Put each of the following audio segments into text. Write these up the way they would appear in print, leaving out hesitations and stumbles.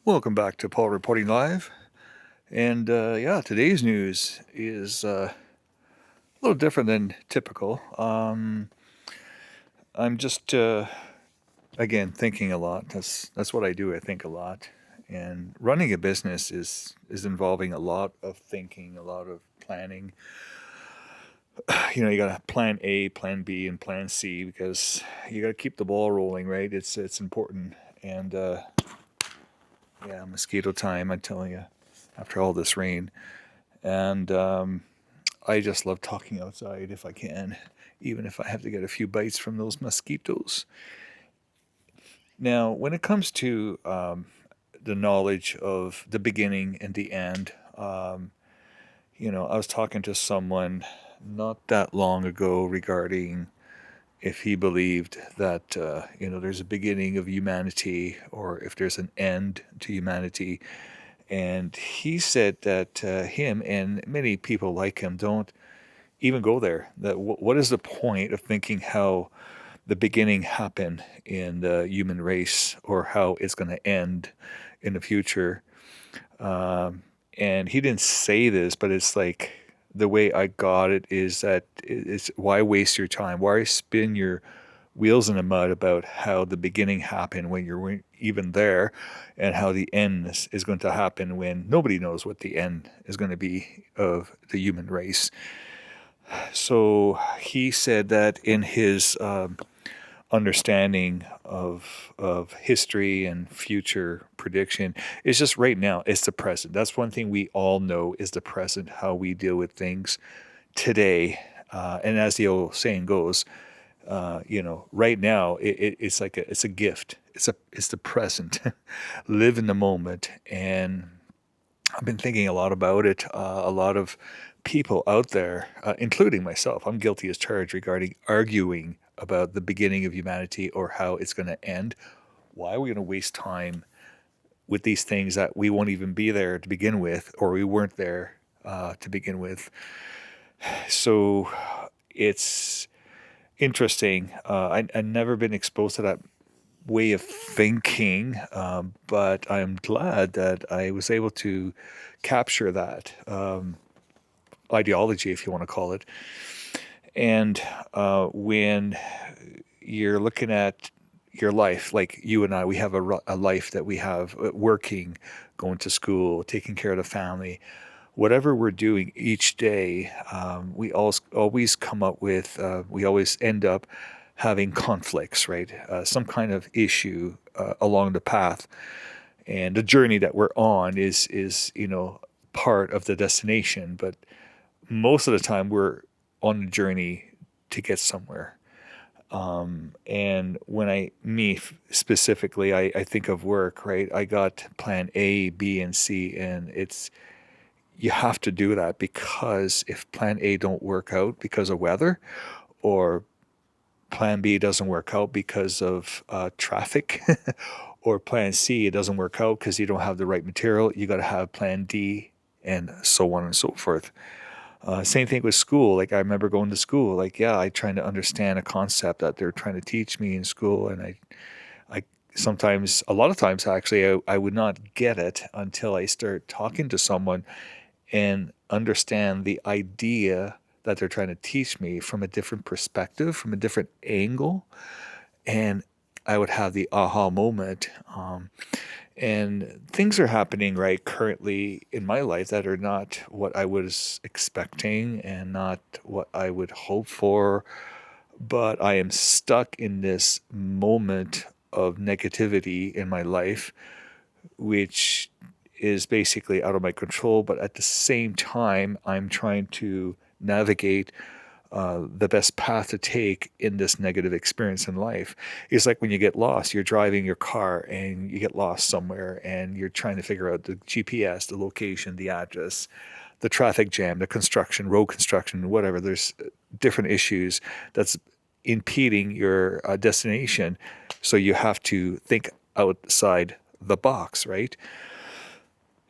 Welcome back to Paul Reporting Live. And yeah, today's news is a little different than typical. I'm just again thinking a lot. That's what I do. I think a lot, and running a business is involving a lot of thinking, a lot of planning. You got to plan A, plan B, and plan C because you got to keep the ball rolling, right? It's important. And yeah, mosquito time. I tell you, after all this rain. And I just love talking outside if I can, even if I have to get a few bites from those mosquitoes. Now, when it comes to the knowledge of the beginning and the end, I was talking to someone not that long ago regarding if he believed that, there's a beginning of humanity or if there's an end to humanity. And he said that him and many people like him don't even go there. That what is the point of thinking how the beginning happened in the human race or how it's going to end in the future? And he didn't say this, but it's like the way I got it is that it's why waste your time? Why spin your wheels in the mud about how the beginning happened when you weren't even there, and how the end is going to happen when nobody knows what the end is going to be of the human race. So he said that in his understanding of history and future prediction, it's just right now. It's the present. That's one thing we all know is the present. How we deal with things today, and as the old saying goes, right now it's a gift. It's the present. Live in the moment, and I've been thinking a lot about it. A lot of people out there, including myself, I'm guilty as charged regarding arguing about the beginning of humanity or how it's going to end. Why are we going to waste time with these things that we won't even be there to begin with, or we weren't there to begin with? So it's interesting. I've never been exposed to that way of thinking, but I'm glad that I was able to capture that ideology, if you want to call it. And when you're looking at your life, like you and I, we have a life that we have working, going to school, taking care of the family, whatever we're doing each day, we always come up with, we always end up having conflicts, right? Some kind of issue along the path, and the journey that we're on is part of the destination, but most of the time we're on a journey to get somewhere. And when me specifically, I think of work, right? I got plan A, B, and C, and you have to do that because if plan A don't work out because of weather, or plan B doesn't work out because of traffic, or plan C it doesn't work out because you don't have the right material, you got to have plan D, and so on and so forth. Same thing with school. Like I remember going to school. Like yeah, I trying to understand a concept that they're trying to teach me in school, and I sometimes, a lot of times actually, I would not get it until I start talking to someone and understand the idea that they're trying to teach me from a different perspective, from a different angle, and I would have the aha moment. And things are happening right currently in my life that are not what I was expecting and not what I would hope for, but I am stuck in this moment of negativity in my life, which is basically out of my control. But at the same time, I'm trying to navigate the best path to take in this negative experience in life. It's like when you get lost, you're driving your car and you get lost somewhere and you're trying to figure out the GPS, the location, the address, the traffic jam, the construction, road construction, whatever. There's different issues that's impeding your destination. So you have to think outside the box, right?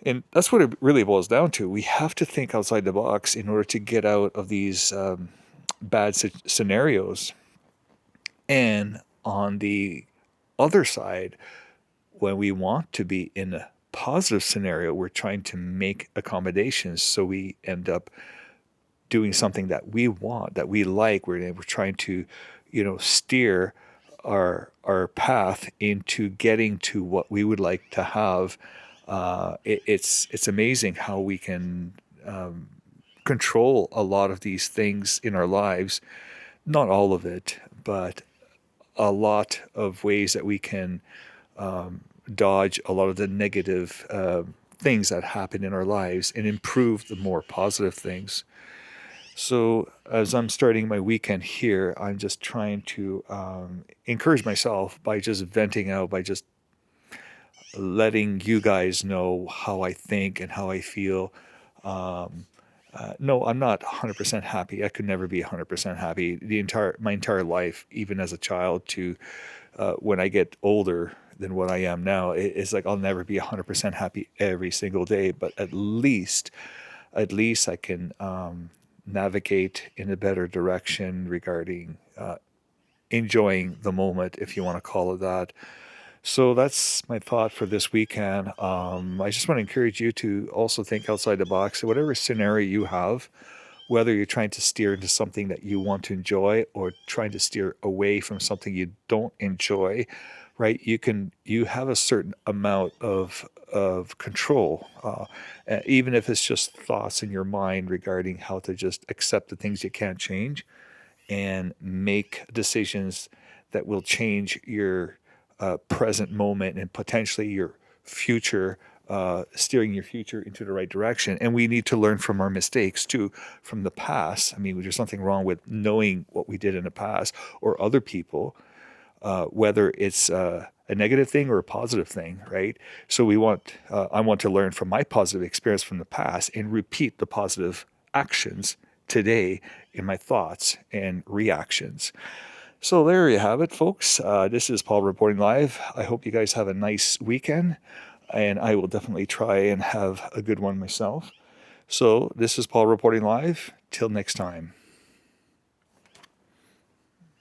And that's what it really boils down to. We have to think outside the box in order to get out of these bad scenarios. And on the other side, when we want to be in positive scenario, we're trying to make accommodations so we end up doing something that we want, that we like. We're trying to, steer our path into getting to what we would like to have. It's amazing how we can control a lot of these things in our lives. Not all of it, but a lot of ways that we can dodge a lot of the negative things that happen in our lives and improve the more positive things. So, as I'm starting my weekend here, I'm just trying to encourage myself by just venting out, by just letting you guys know how I think and how I feel. No, I'm not 100% happy. I could never be 100% happy. My entire life, even as a child, to when I get older than what I am now, it's like I'll never be 100% happy every single day. But at least I can navigate in a better direction regarding enjoying the moment, if you want to call it that. So that's my thought for this weekend. I just want to encourage you to also think outside the box. Whatever scenario you have, whether you're trying to steer into something that you want to enjoy or trying to steer away from something you don't enjoy, right? You have a certain amount of control, even if it's just thoughts in your mind regarding how to just accept the things you can't change and make decisions that will change your present moment and potentially your future, steering your future into the right direction. And we need to learn from our mistakes too, from the past. I mean, there's nothing wrong with knowing what we did in the past or other people, whether it's a negative thing or a positive thing, right? So I want to learn from my positive experience from the past and repeat the positive actions today in my thoughts and reactions. So there you have it, folks. This is Paul reporting live. I hope you guys have a nice weekend, and I will definitely try and have a good one myself. So this is Paul reporting live. Till next time.